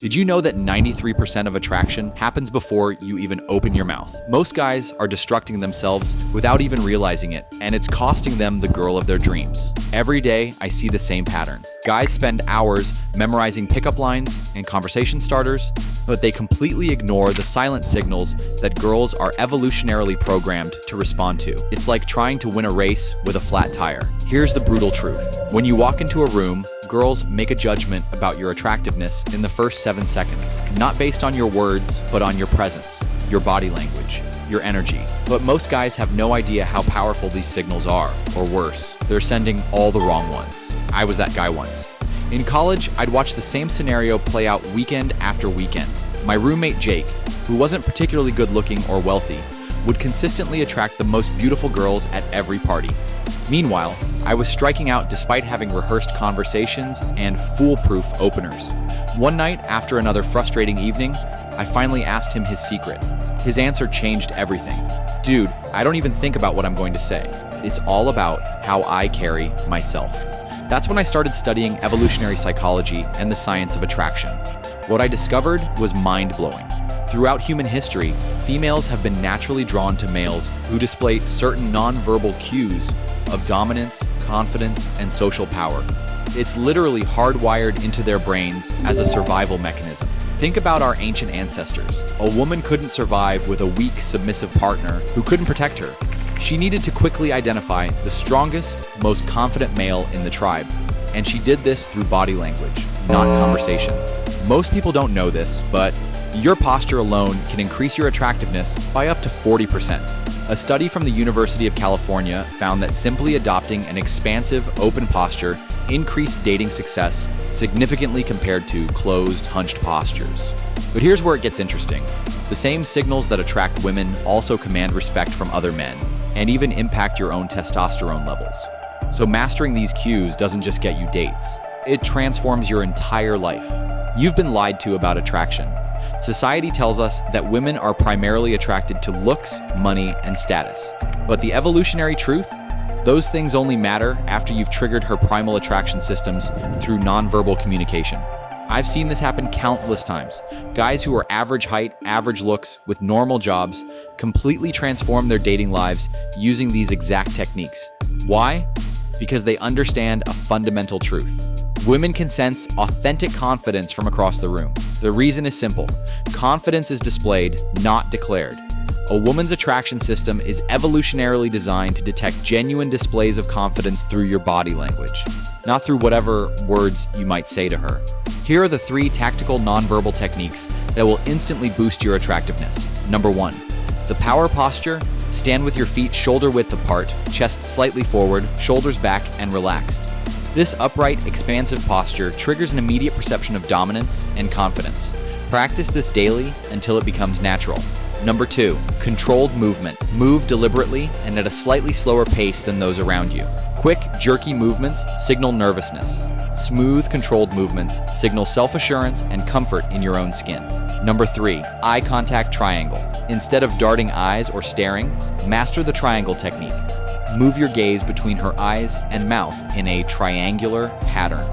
Did you know that 93% of attraction happens before you even open your mouth? Most guys are destructing themselves without even realizing it, and it's costing them the girl of their dreams. Every day, I see the same pattern. Guys spend hours memorizing pickup lines and conversation starters, but they completely ignore the silent signals that girls are evolutionarily programmed to respond to. It's like trying to win a race with a flat tire. Here's the brutal truth. When you walk into a room, girls make a judgment about your attractiveness in the first 7 seconds, not based on your words, but on your presence, your body language, your energy. But most guys have no idea how powerful these signals are, or worse, they're sending all the wrong ones. I was that guy once. In college, I'd watch the same scenario play out weekend after weekend. My roommate Jake, who wasn't particularly good looking or wealthy, would consistently attract the most beautiful girls at every party. Meanwhile, I was striking out despite having rehearsed conversations and foolproof openers. One night, after another frustrating evening, I finally asked him his secret. His answer changed everything. Dude, I don't even think about what I'm going to say. It's all about how I carry myself. That's when I started studying evolutionary psychology and the science of attraction. What I discovered was mind-blowing. Throughout human history, females have been naturally drawn to males who display certain nonverbal cues of dominance, confidence, and social power. It's literally hardwired into their brains as a survival mechanism. Think about our ancient ancestors. A woman couldn't survive with a weak, submissive partner who couldn't protect her. She needed to quickly identify the strongest, most confident male in the tribe. And she did this through body language, not conversation. Most people don't know this, but your posture alone can increase your attractiveness by up to 40%. A study from the University of California found that simply adopting an expansive, open posture increased dating success significantly compared to closed, hunched postures. But here's where it gets interesting. The same signals that attract women also command respect from other men, and even impact your own testosterone levels. So mastering these cues doesn't just get you dates. It transforms your entire life. You've been lied to about attraction. Society tells us that women are primarily attracted to looks, money, and status. But the evolutionary truth? Those things only matter after you've triggered her primal attraction systems through nonverbal communication. I've seen this happen countless times. Guys who are average height, average looks, with normal jobs, completely transform their dating lives using these exact techniques. Why? Because they understand a fundamental truth. Women can sense authentic confidence from across the room. The reason is simple. Confidence is displayed, not declared. A woman's attraction system is evolutionarily designed to detect genuine displays of confidence through your body language, not through whatever words you might say to her. Here are the 3 tactical nonverbal techniques that will instantly boost your attractiveness. Number 1, the power posture. Stand with your feet shoulder width apart, chest slightly forward, shoulders back, and relaxed. This upright, expansive posture triggers an immediate perception of dominance and confidence. Practice this daily until it becomes natural. Number 2, controlled movement. Move deliberately and at a slightly slower pace than those around you. Quick, jerky movements signal nervousness. Smooth, controlled movements signal self-assurance and comfort in your own skin. Number 3, eye contact triangle. Instead of darting eyes or staring, master the triangle technique. Move your gaze between her eyes and mouth in a triangular pattern.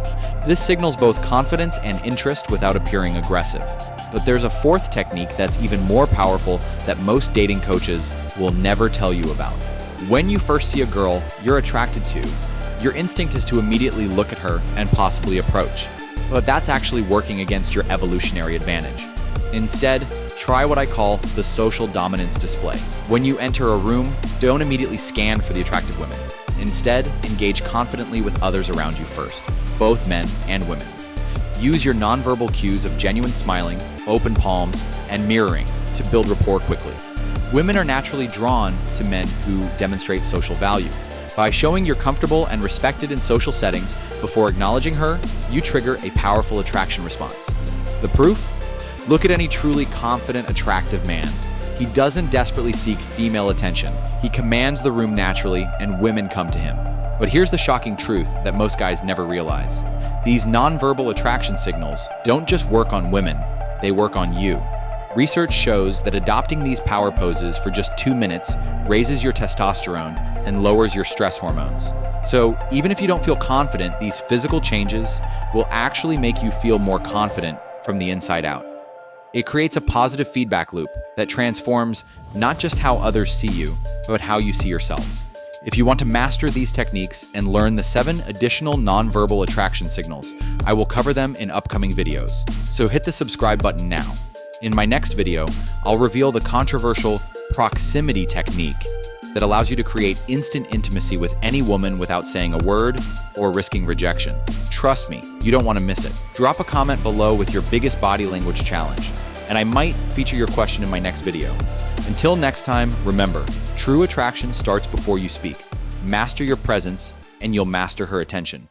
This signals both confidence and interest without appearing aggressive. But there's a 4th technique that's even more powerful that most dating coaches will never tell you about. When you first see a girl you're attracted to, your instinct is to immediately look at her and possibly approach. But that's actually working against your evolutionary advantage. Instead, try what I call the social dominance display. When you enter a room, don't immediately scan for the attractive women. Instead, engage confidently with others around you first, both men and women. Use your nonverbal cues of genuine smiling, open palms, and mirroring to build rapport quickly. Women are naturally drawn to men who demonstrate social value. By showing you're comfortable and respected in social settings before acknowledging her, you trigger a powerful attraction response. The proof? Look at any truly confident, attractive man. He doesn't desperately seek female attention. He commands the room naturally, and women come to him. But here's the shocking truth that most guys never realize. These nonverbal attraction signals don't just work on women, they work on you. Research shows that adopting these power poses for just 2 minutes raises your testosterone and lowers your stress hormones. So even if you don't feel confident, these physical changes will actually make you feel more confident from the inside out. It creates a positive feedback loop that transforms not just how others see you, but how you see yourself. If you want to master these techniques and learn the 7 additional nonverbal attraction signals, I will cover them in upcoming videos. So hit the subscribe button now. In my next video, I'll reveal the controversial proximity technique that allows you to create instant intimacy with any woman without saying a word or risking rejection. Trust me, you don't want to miss it. Drop a comment below with your biggest body language challenge, and I might feature your question in my next video. Until next time, remember, true attraction starts before you speak. Master your presence, and you'll master her attention.